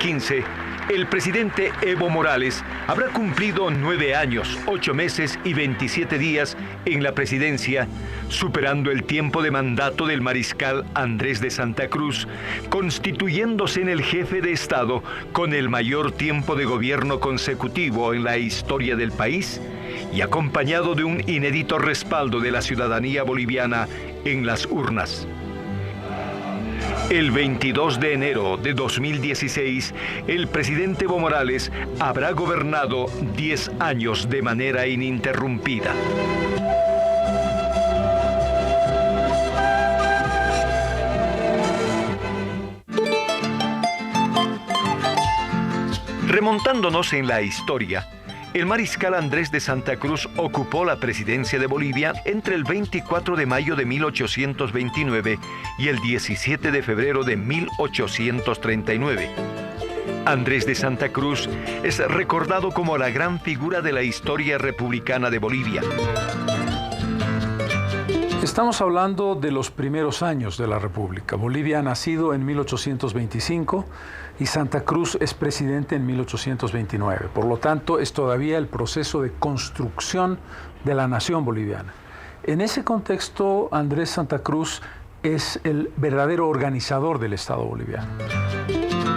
2015, el presidente Evo Morales habrá cumplido 9 años, 8 meses y 27 días en la presidencia, superando el tiempo de mandato del mariscal Andrés de Santa Cruz, constituyéndose en el jefe de Estado con el mayor tiempo de gobierno consecutivo en la historia del país y acompañado de un inédito respaldo de la ciudadanía boliviana en las urnas. El 22 de enero de 2016, el presidente Evo Morales habrá gobernado 10 años de manera ininterrumpida. Remontándonos en la historia, el mariscal Andrés de Santa Cruz ocupó la presidencia de Bolivia entre el 24 de mayo de 1829 y el 17 de febrero de 1839. Andrés de Santa Cruz es recordado como la gran figura de la historia republicana de Bolivia. Estamos hablando de los primeros años de la República. Bolivia ha nacido en 1825 y Santa Cruz es presidente en 1829. Por lo tanto, es todavía el proceso de construcción de la nación boliviana. En ese contexto, Andrés Santa Cruz es el verdadero organizador del Estado boliviano.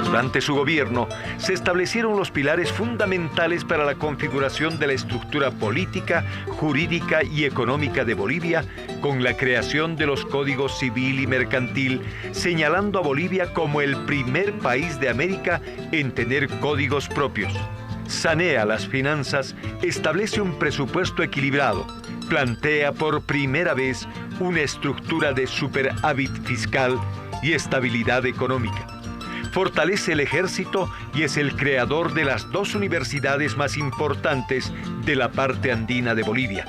Durante su gobierno, se establecieron los pilares fundamentales para la configuración de la estructura política, jurídica y económica de Bolivia, con la creación de los códigos civil y mercantil, señalando a Bolivia como el primer país de América en tener códigos propios. Sanea las finanzas, establece un presupuesto equilibrado, plantea por primera vez una estructura de superávit fiscal y estabilidad económica. Fortalece el ejército y es el creador de las 2 universidades más importantes de la parte andina de Bolivia,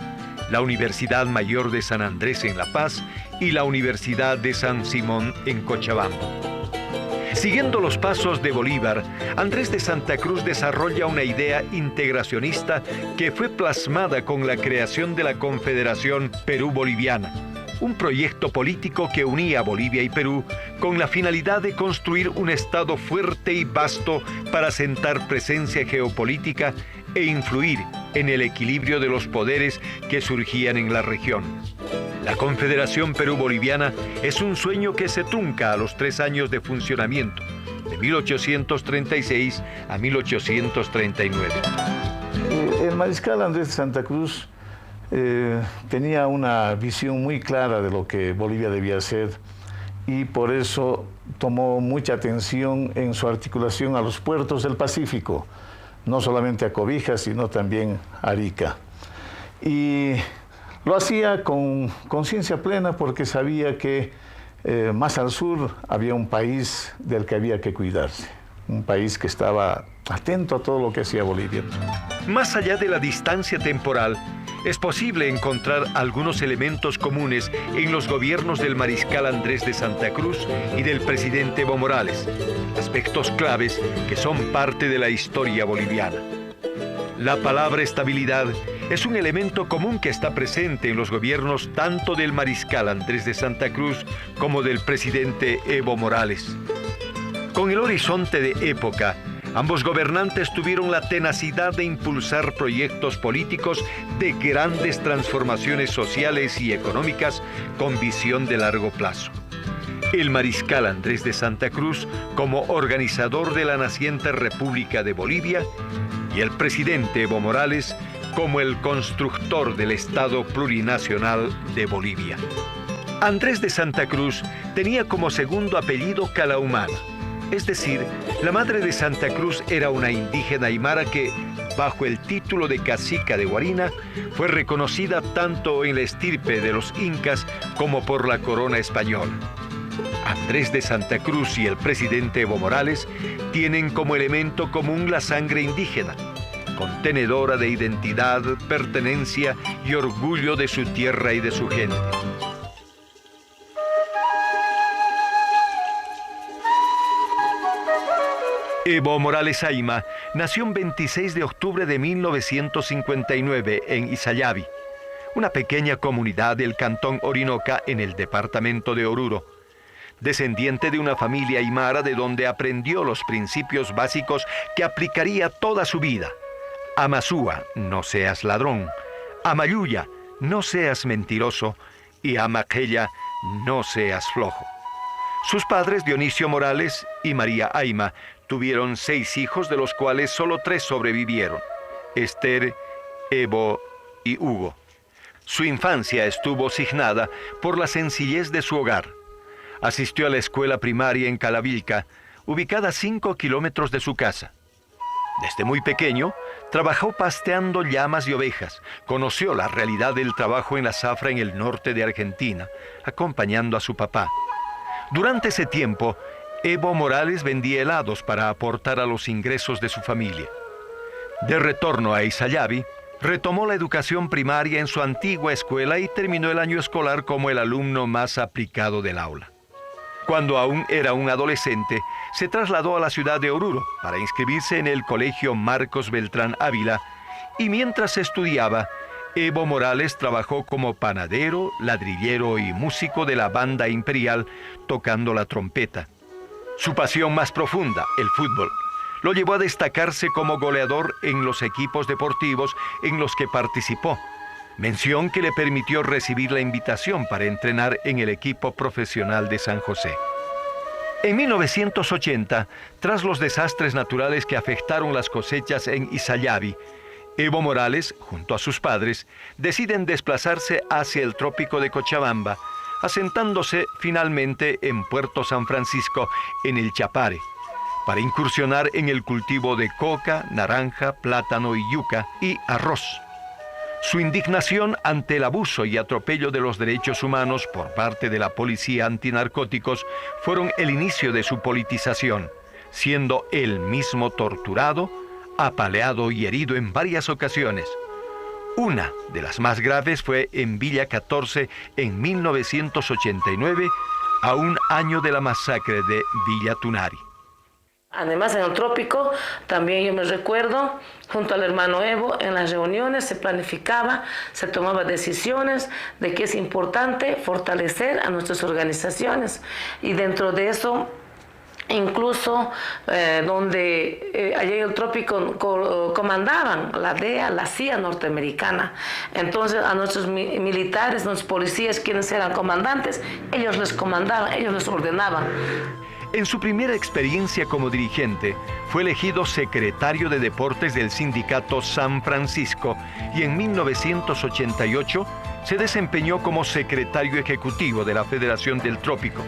la Universidad Mayor de San Andrés en La Paz y la Universidad de San Simón en Cochabamba. Siguiendo los pasos de Bolívar, Andrés de Santa Cruz desarrolla una idea integracionista que fue plasmada con la creación de la Confederación Perú-Boliviana, un proyecto político que unía a Bolivia y Perú con la finalidad de construir un Estado fuerte y vasto para asentar presencia geopolítica e influir en el equilibrio de los poderes que surgían en la región. La Confederación Perú-Boliviana es un sueño que se trunca a los 3 años de funcionamiento, de 1836 a 1839. El mariscal Andrés de Santa Cruz tenía una visión muy clara de lo que Bolivia debía ser y por eso tomó mucha atención en su articulación a los puertos del Pacífico, no solamente a Cobija, sino también a Arica. Y lo hacía con conciencia plena porque sabía que más al sur había un país del que había que cuidarse, un país que estaba atento a todo lo que hacía Bolivia. Más allá de la distancia temporal, es posible encontrar algunos elementos comunes en los gobiernos del mariscal Andrés de Santa Cruz y del presidente Evo Morales, aspectos claves que son parte de la historia boliviana. La palabra estabilidad es un elemento común que está presente en los gobiernos tanto del mariscal Andrés de Santa Cruz como del presidente Evo Morales. Con el horizonte de época, ambos gobernantes tuvieron la tenacidad de impulsar proyectos políticos de grandes transformaciones sociales y económicas con visión de largo plazo. El mariscal Andrés de Santa Cruz como organizador de la naciente República de Bolivia y el presidente Evo Morales como el constructor del Estado plurinacional de Bolivia. Andrés de Santa Cruz tenía como segundo apellido Calahumana. Es decir, la madre de Santa Cruz era una indígena aymara que, bajo el título de cacica de Guarina, fue reconocida tanto en la estirpe de los incas como por la corona española. Andrés de Santa Cruz y el presidente Evo Morales tienen como elemento común la sangre indígena, contenedora de identidad, pertenencia y orgullo de su tierra y de su gente. Evo Morales Ayma nació el 26 de octubre de 1959 en Isayavi, una pequeña comunidad del cantón Orinoca en el departamento de Oruro. descendiente de una familia aymara de donde aprendió los principios básicos que aplicaría toda su vida. Amasúa, no seas ladrón. Amayuya, no seas mentiroso. Y Amaqueya, no seas flojo. Sus padres, Dionisio Morales y María Ayma, tuvieron 6 hijos, de los cuales solo 3 sobrevivieron: Esther, Evo y Hugo. Su infancia estuvo signada por la sencillez de su hogar. Asistió a la escuela primaria en Calavilca, ubicada a 5 kilómetros de su casa. Desde muy pequeño, trabajó pasteando llamas y ovejas. Conoció la realidad del trabajo en la zafra en el norte de Argentina, acompañando a su papá. Durante ese tiempo, Evo Morales vendía helados para aportar a los ingresos de su familia. De retorno a Isayabi, retomó la educación primaria en su antigua escuela y terminó el año escolar como el alumno más aplicado del aula. Cuando aún era un adolescente, se trasladó a la ciudad de Oruro para inscribirse en el Colegio Marcos Beltrán Ávila, y mientras estudiaba, Evo Morales trabajó como panadero, ladrillero y músico de la Banda Imperial, tocando la trompeta. Su pasión más profunda, el fútbol, lo llevó a destacarse como goleador en los equipos deportivos en los que participó, mención que le permitió recibir la invitación para entrenar en el equipo profesional de San José. En 1980, tras los desastres naturales que afectaron las cosechas en Isayabi, Evo Morales, junto a sus padres, deciden desplazarse hacia el trópico de Cochabamba, asentándose finalmente en Puerto San Francisco, en el Chapare, para incursionar en el cultivo de coca, naranja, plátano y yuca y arroz. Su indignación ante el abuso y atropello de los derechos humanos por parte de la policía antinarcóticos fueron el inicio de su politización, siendo él mismo torturado, apaleado y herido en varias ocasiones. Una de las más graves fue en Villa 14 en 1989, a un año de la masacre de Villa Tunari. Además, en el trópico, también yo me recuerdo, junto al hermano Evo, en las reuniones se planificaba, se tomaban decisiones de que es importante fortalecer a nuestras organizaciones. Y dentro de eso, incluso donde allá en el trópico comandaban la DEA, la CIA norteamericana. Entonces a nuestros militares, nuestros policías, quienes eran comandantes, ellos les comandaban, ellos les ordenaban. En su primera experiencia como dirigente, fue elegido secretario de Deportes del Sindicato San Francisco y en 1988 se desempeñó como secretario ejecutivo de la Federación del Trópico,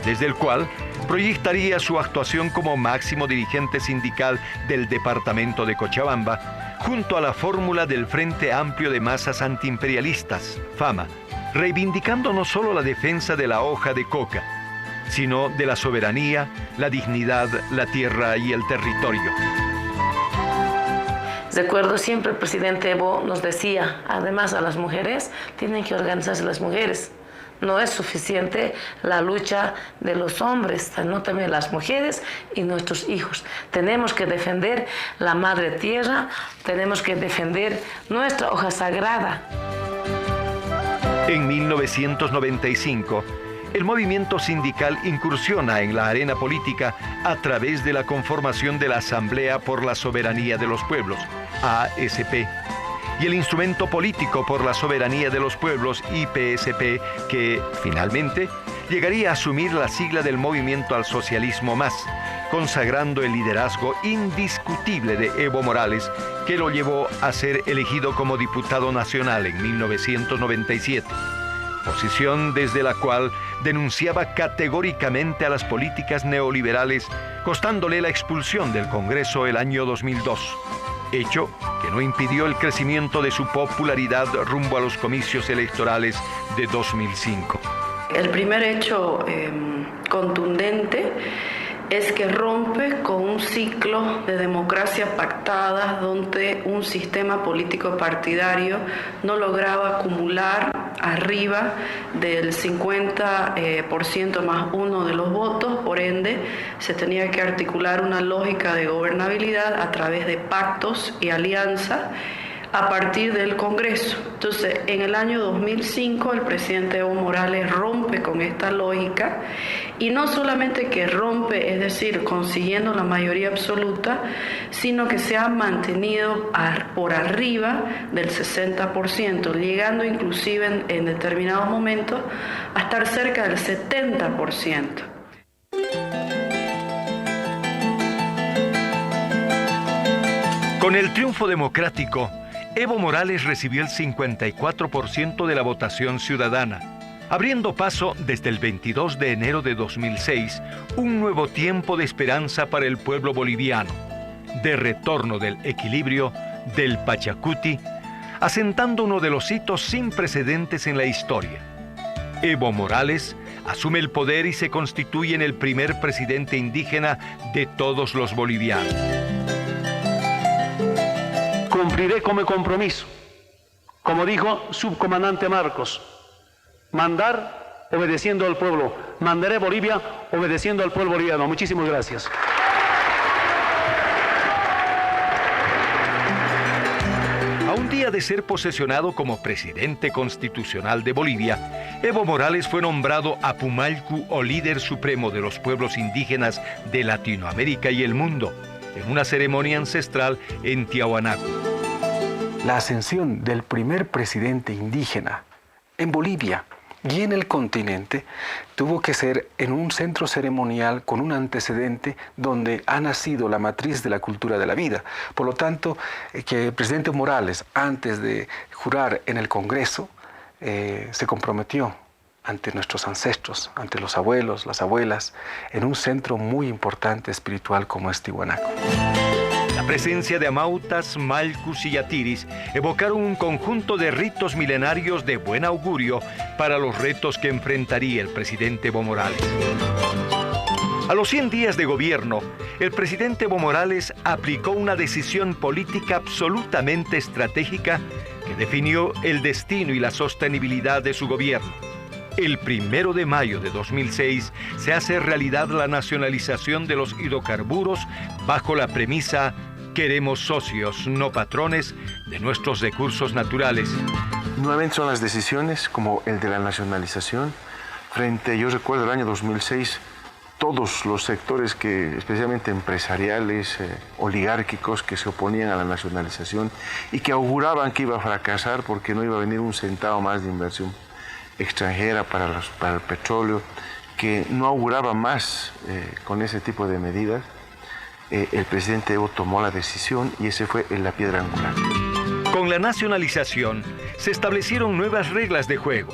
desde el cual proyectaría su actuación como máximo dirigente sindical del departamento de Cochabamba, junto a la fórmula del Frente Amplio de Masas Antiimperialistas, FAMA, reivindicando no solo la defensa de la hoja de coca, sino de la soberanía, la dignidad, la tierra y el territorio. Recuerdo siempre el presidente Evo nos decía, además a las mujeres, tienen que organizarse las mujeres. No es suficiente la lucha de los hombres, sino también las mujeres y nuestros hijos. Tenemos que defender la madre tierra, tenemos que defender nuestra hoja sagrada. En 1995, el movimiento sindical incursiona en la arena política a través de la conformación de la Asamblea por la Soberanía de los Pueblos, ASP, y el Instrumento Político por la Soberanía de los Pueblos, IPSP, que finalmente llegaría a asumir la sigla del Movimiento al Socialismo Más, consagrando el liderazgo indiscutible de Evo Morales, que lo llevó a ser elegido como diputado nacional en 1997. Posición desde la cual denunciaba categóricamente a las políticas neoliberales, costándole la expulsión del Congreso el año 2002, hecho que no impidió el crecimiento de su popularidad rumbo a los comicios electorales de 2005. El primer hecho contundente es que rompe con un ciclo de democracia pactada donde un sistema político partidario no lograba acumular arriba del 50% más uno de los votos, por ende se tenía que articular una lógica de gobernabilidad a través de pactos y alianzas a partir del Congreso. Entonces, en el año 2005 el presidente Evo Morales rompe con esta lógica y no solamente que rompe, es decir, consiguiendo la mayoría absoluta, sino que se ha mantenido por arriba del 60%, llegando inclusive en determinados momentos a estar cerca del 70%. Con el triunfo democrático, Evo Morales recibió el 54% de la votación ciudadana, abriendo paso desde el 22 de enero de 2006 un nuevo tiempo de esperanza para el pueblo boliviano, de retorno del equilibrio del Pachacuti, asentando uno de los hitos sin precedentes en la historia. Evo Morales asume el poder y se constituye en el primer presidente indígena de todos los bolivianos. Cumpliré con mi compromiso, como dijo subcomandante Marcos, mandar obedeciendo al pueblo. Mandaré Bolivia obedeciendo al pueblo boliviano. Muchísimas gracias. A un día de ser posesionado como presidente constitucional de Bolivia, Evo Morales fue nombrado Apumalcu o líder supremo de los pueblos indígenas de Latinoamérica y el mundo, en una ceremonia ancestral en Tiahuanaco. La ascensión del primer presidente indígena en Bolivia y en el continente tuvo que ser en un centro ceremonial con un antecedente donde ha nacido la matriz de la cultura de la vida. Por lo tanto, que el presidente Morales, antes de jurar en el Congreso, se comprometió ante nuestros ancestros, ante los abuelos, las abuelas, en un centro muy importante espiritual como es Tiahuanaco. La presencia de amautas, malcus y yatiris evocaron un conjunto de ritos milenarios de buen augurio para los retos que enfrentaría el presidente Evo Morales. A los 100 días de gobierno, el presidente Evo Morales aplicó una decisión política absolutamente estratégica que definió el destino y la sostenibilidad de su gobierno. El 1 de mayo de 2006 se hace realidad la nacionalización de los hidrocarburos bajo la premisa "queremos socios, no patrones", de nuestros recursos naturales. Nuevamente son las decisiones como el de la nacionalización. Yo recuerdo el año 2006, todos los sectores que, especialmente empresariales, oligárquicos, que se oponían a la nacionalización y que auguraban que iba a fracasar porque no iba a venir un centavo más de inversión extranjera para el petróleo, que no auguraba más con ese tipo de medidas. El presidente Evo tomó la decisión y ese fue la piedra angular. Con la nacionalización se establecieron nuevas reglas de juego.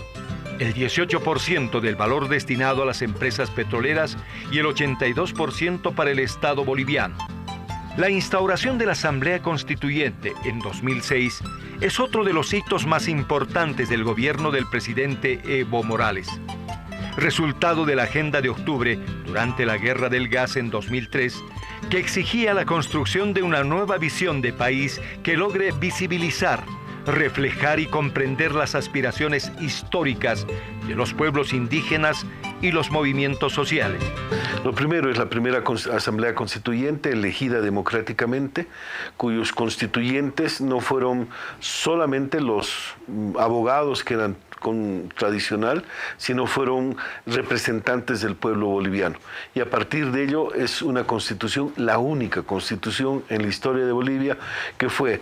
El 18% del valor destinado a las empresas petroleras y el 82% para el Estado boliviano. La instauración de la Asamblea Constituyente en 2006 es otro de los hitos más importantes del gobierno del presidente Evo Morales. Resultado de la Agenda de Octubre durante la Guerra del Gas en 2003, que exigía la construcción de una nueva visión de país que logre visibilizar, reflejar y comprender las aspiraciones históricas de los pueblos indígenas y los movimientos sociales. Lo primero es la primera Asamblea Constituyente elegida democráticamente, cuyos constituyentes no fueron solamente los abogados que eran tradicional, sino fueron representantes del pueblo boliviano. Y a partir de ello es una constitución, la única constitución en la historia de Bolivia que fue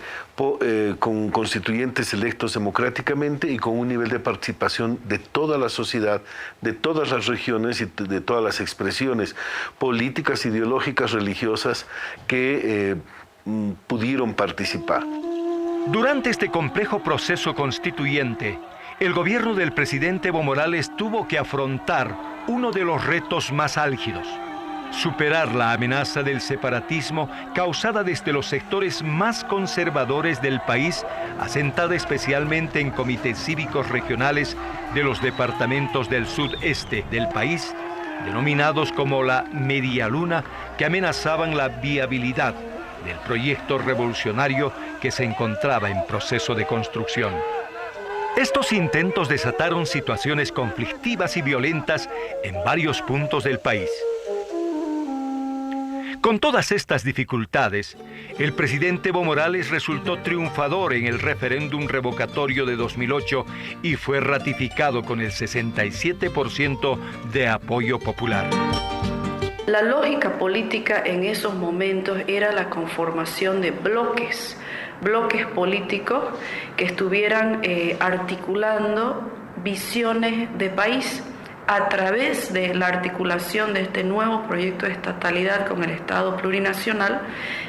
con constituyentes electos democráticamente y con un nivel de participación de toda la sociedad, de todas las regiones y de todas las expresiones políticas, ideológicas, religiosas que pudieron participar. Durante este complejo proceso constituyente, el gobierno del presidente Evo Morales tuvo que afrontar uno de los retos más álgidos: superar la amenaza del separatismo causada desde los sectores más conservadores del país, asentada especialmente en comités cívicos regionales de los departamentos del sudeste del país, denominados como la Media Luna, que amenazaban la viabilidad del proyecto revolucionario que se encontraba en proceso de construcción. Estos intentos desataron situaciones conflictivas y violentas en varios puntos del país. Con todas estas dificultades, el presidente Evo Morales resultó triunfador en el referéndum revocatorio de 2008 y fue ratificado con el 67% de apoyo popular. La lógica política en esos momentos era la conformación de bloques políticos que estuvieran articulando visiones de país a través de la articulación de este nuevo proyecto de estatalidad con el Estado plurinacional.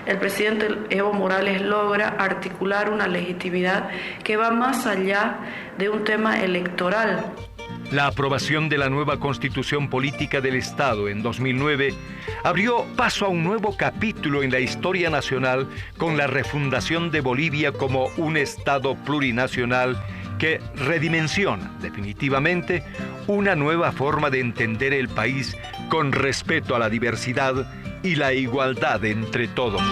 El presidente Evo Morales logra articular una legitimidad que va más allá de un tema electoral. La aprobación de la nueva Constitución Política del Estado en 2009 abrió paso a un nuevo capítulo en la historia nacional con la refundación de Bolivia como un Estado plurinacional que redimensiona definitivamente una nueva forma de entender el país con respeto a la diversidad y la igualdad entre todos.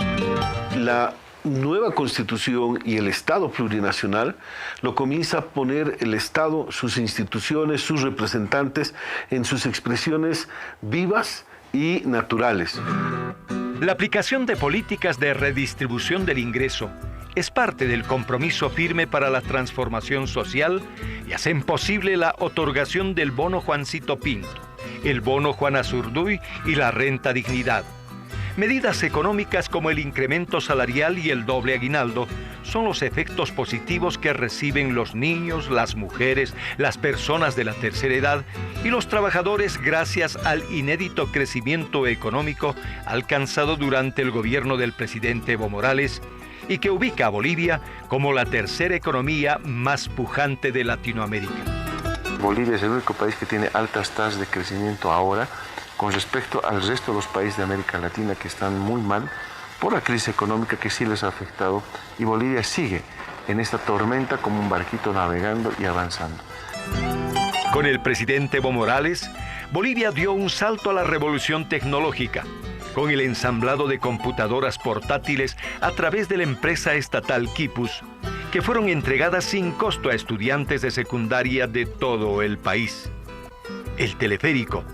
La nueva Constitución y el Estado plurinacional lo comienza a poner el Estado, sus instituciones, sus representantes en sus expresiones vivas y naturales. La aplicación de políticas de redistribución del ingreso es parte del compromiso firme para la transformación social y hacen posible la otorgación del bono Juancito Pinto, el bono Juana Zurduy y la renta dignidad. Medidas económicas como el incremento salarial y el doble aguinaldo son los efectos positivos que reciben los niños, las mujeres, las personas de la tercera edad y los trabajadores gracias al inédito crecimiento económico alcanzado durante el gobierno del presidente Evo Morales y que ubica a Bolivia como la tercera economía más pujante de Latinoamérica. Bolivia es el único país que tiene altas tasas de crecimiento ahora, con respecto al resto de los países de América Latina que están muy mal por la crisis económica que sí les ha afectado, y Bolivia sigue en esta tormenta como un barquito navegando y avanzando. Con el presidente Evo Morales, Bolivia dio un salto a la revolución tecnológica, con el ensamblado de computadoras portátiles a través de la empresa estatal Quipus, que fueron entregadas sin costo a estudiantes de secundaria de todo el país. El teleférico,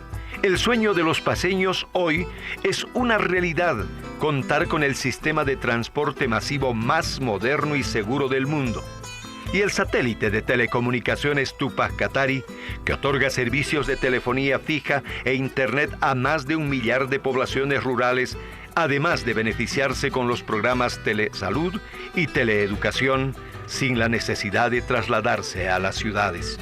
el sueño de los paceños hoy es una realidad, contar con el sistema de transporte masivo más moderno y seguro del mundo. Y el satélite de telecomunicaciones Tupac Katari, que otorga servicios de telefonía fija e internet a más de 1 millar de poblaciones rurales, además de beneficiarse con los programas Telesalud y Teleeducación, sin la necesidad de trasladarse a las ciudades.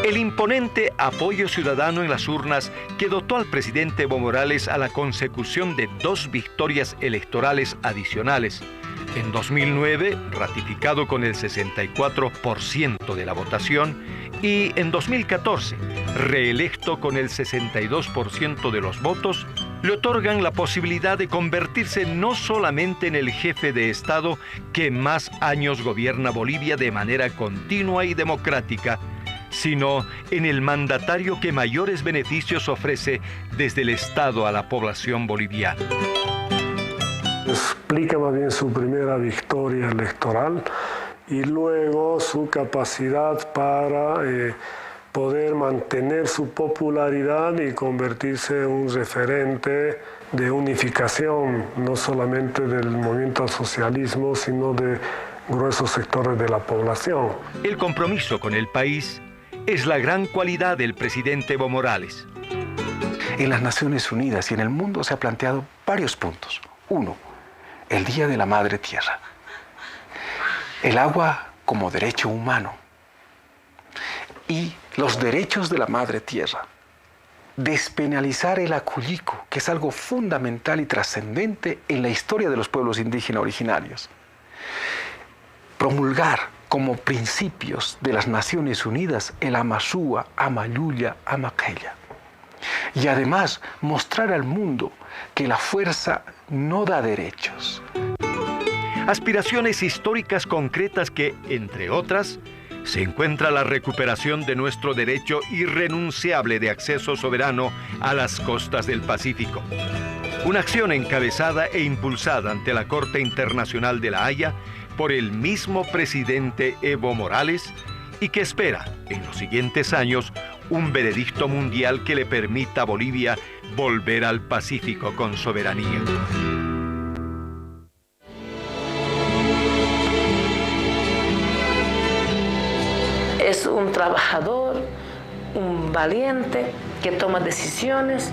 El imponente apoyo ciudadano en las urnas que dotó al presidente Evo Morales a la consecución de 2 victorias electorales adicionales. En 2009, ratificado con el 64% de la votación, y en 2014, reelecto con el 62% de los votos, le otorgan la posibilidad de convertirse no solamente en el jefe de Estado que más años gobierna Bolivia de manera continua y democrática, sino en el mandatario que mayores beneficios ofrece desde el Estado a la población boliviana. Explica más bien su primera victoria electoral y luego su capacidad para poder mantener su popularidad y convertirse en un referente de unificación, no solamente del movimiento al socialismo, sino de gruesos sectores de la población. El compromiso con el país es la gran cualidad del presidente Evo Morales. En las Naciones Unidas y en el mundo se han planteado varios puntos. 1, el Día de la Madre Tierra. El agua como derecho humano. Y los derechos de la Madre Tierra. Despenalizar el acullico, que es algo fundamental y trascendente en la historia de los pueblos indígenas originarios. Promulgar como principios de las Naciones Unidas el Amazúa, Amayuya, Amaqueya. Y además mostrar al mundo que la fuerza no da derechos. Aspiraciones históricas concretas que, entre otras, se encuentra la recuperación de nuestro derecho irrenunciable de acceso soberano a las costas del Pacífico. Una acción encabezada e impulsada ante la Corte Internacional de La Haya por el mismo presidente Evo Morales y que espera, en los siguientes años, un veredicto mundial que le permita a Bolivia volver al Pacífico con soberanía. Es un trabajador, un valiente que toma decisiones,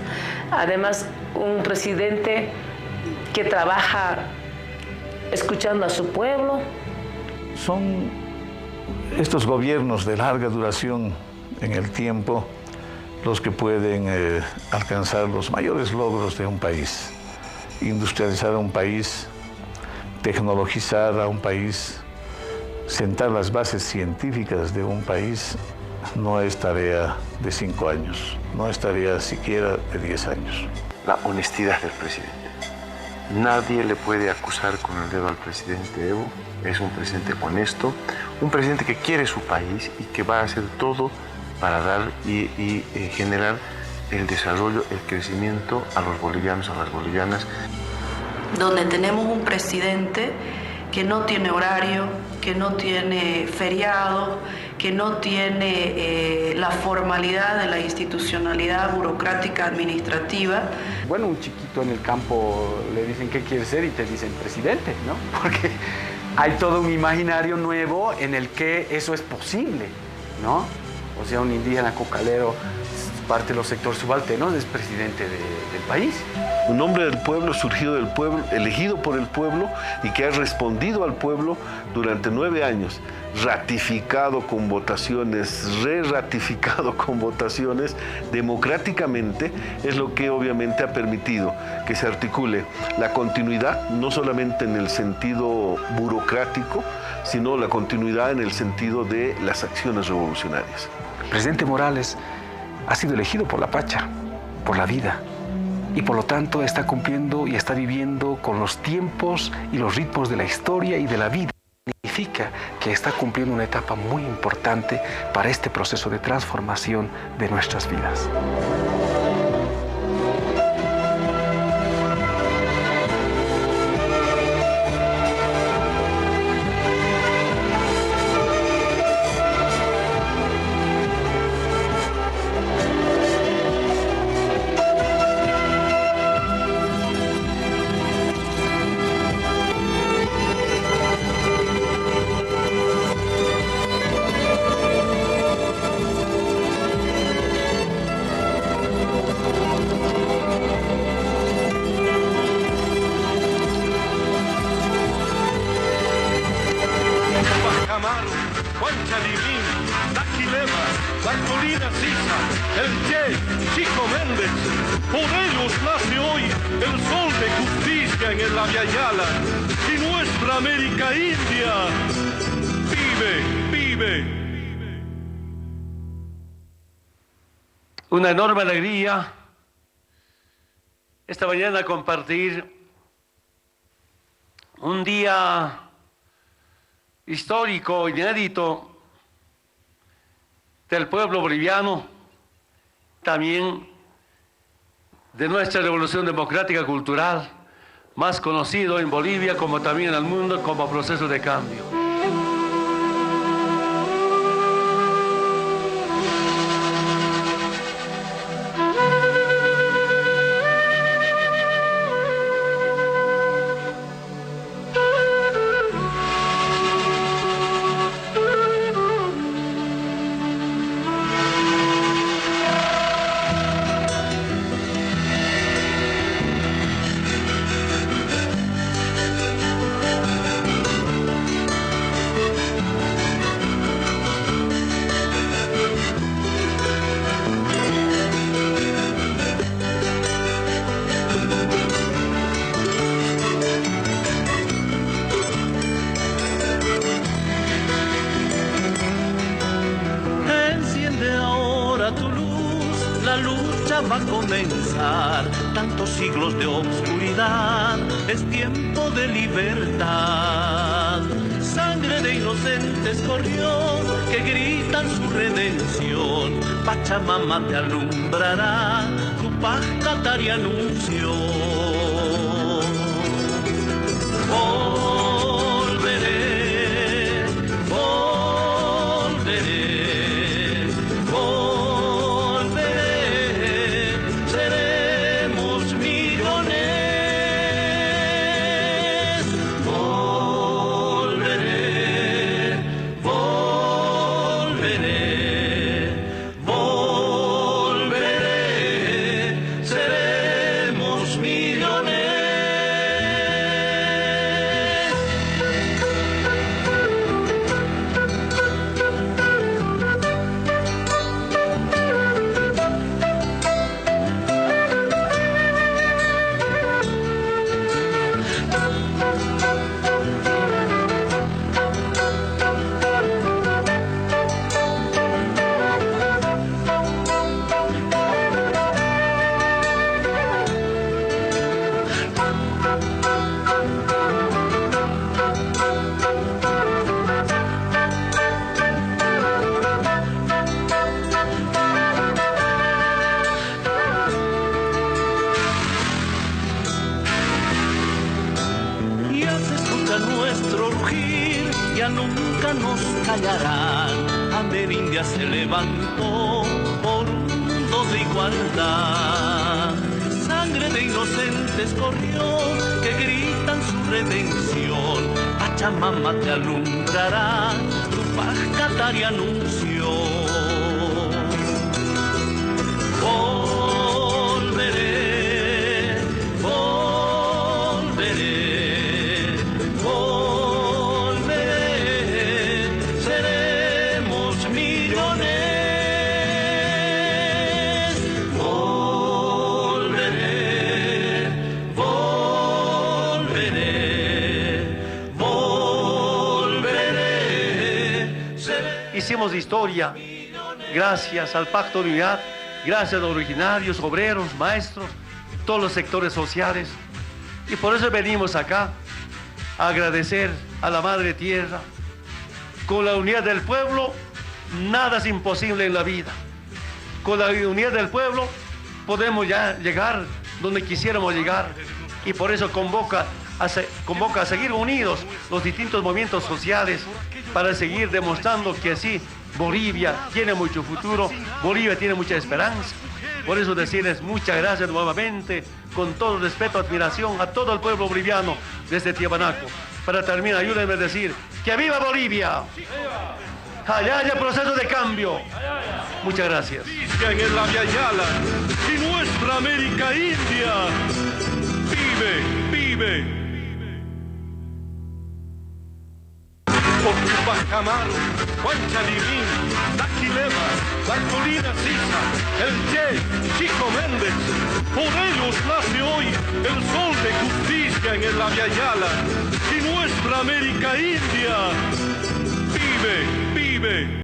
además un presidente que trabaja escuchando a su pueblo. Son estos gobiernos de larga duración en el tiempo los que pueden alcanzar los mayores logros de un país. Industrializar a un país, tecnologizar a un país, sentar las bases científicas de un país no es tarea de 5 años, no es tarea siquiera de 10 años. La honestidad del presidente. Nadie le puede acusar con el dedo al presidente Evo. Es un presidente honesto, un presidente que quiere su país y que va a hacer todo para dar y generar el desarrollo, el crecimiento a los bolivianos, a las bolivianas. Donde tenemos un presidente que no tiene horario, que no tiene feriado, que no tiene la formalidad de la institucionalidad burocrática administrativa. Bueno, un chiquito en el campo le dicen qué quiere ser y te dicen presidente, ¿no? Porque hay todo un imaginario nuevo en el que eso es posible, ¿no? O sea, un indígena cocalero, parte de los sectores subalternos, es presidente del país. Un hombre del pueblo, surgido del pueblo, elegido por el pueblo y que ha respondido al pueblo durante 9 años, ratificado con votaciones, re-ratificado con votaciones, democráticamente, es lo que obviamente ha permitido que se articule la continuidad, no solamente en el sentido burocrático, sino la continuidad en el sentido de las acciones revolucionarias. El presidente Morales ha sido elegido por la Pacha, por la vida, y por lo tanto está cumpliendo y está viviendo con los tiempos y los ritmos de la historia y de la vida. Significa que está cumpliendo una etapa muy importante para este proceso de transformación de nuestras vidas. Una enorme alegría esta mañana compartir un día histórico, inédito del pueblo boliviano, también de nuestra revolución democrática cultural, más conocido en Bolivia como también en el mundo como proceso de cambio. Va a comenzar, tantos siglos de obscuridad, es tiempo de libertad. Sangre de inocentes corrió, que gritan su redención. Pachamama te alumbrará, tu paz cantar y anunció. Volveré, volveré, volveré. nuestro rugir ya nunca nos callarán. Amerindia se levantó por un mundo de igualdad. Sangre de inocentes corrió que gritan su redención. Pachamama te alumbrará, tu paz cantar y anunció. Volveré, volveré, volveré, seremos millones. Volveré, volveré, volveré, seremos. Hicimos historia gracias al Pacto de Unidad, gracias a los originarios, obreros, maestros, todos los sectores sociales. Y por eso venimos acá a agradecer a la Madre Tierra. Con la unidad del pueblo, nada es imposible en la vida. Con la unidad del pueblo podemos ya llegar donde quisiéramos llegar. Y por eso convoca a seguir unidos los distintos movimientos sociales para seguir demostrando que así Bolivia tiene mucho futuro, Bolivia tiene mucha esperanza. Por eso decirles muchas gracias nuevamente, con todo respeto, admiración a todo el pueblo boliviano desde Tiahuanaco. Para terminar, ayúdenme a decir que viva Bolivia, allá haya proceso de cambio. Muchas gracias. En el Abya-Yala y nuestra América India vive, vive. Tupac Amaru, Huanchalimín, Daquilema, la Colina Sisa, el Che, Chico Méndez. Por ellos nace hoy el sol de justicia en el Abya-Yala y nuestra América India vive, vive.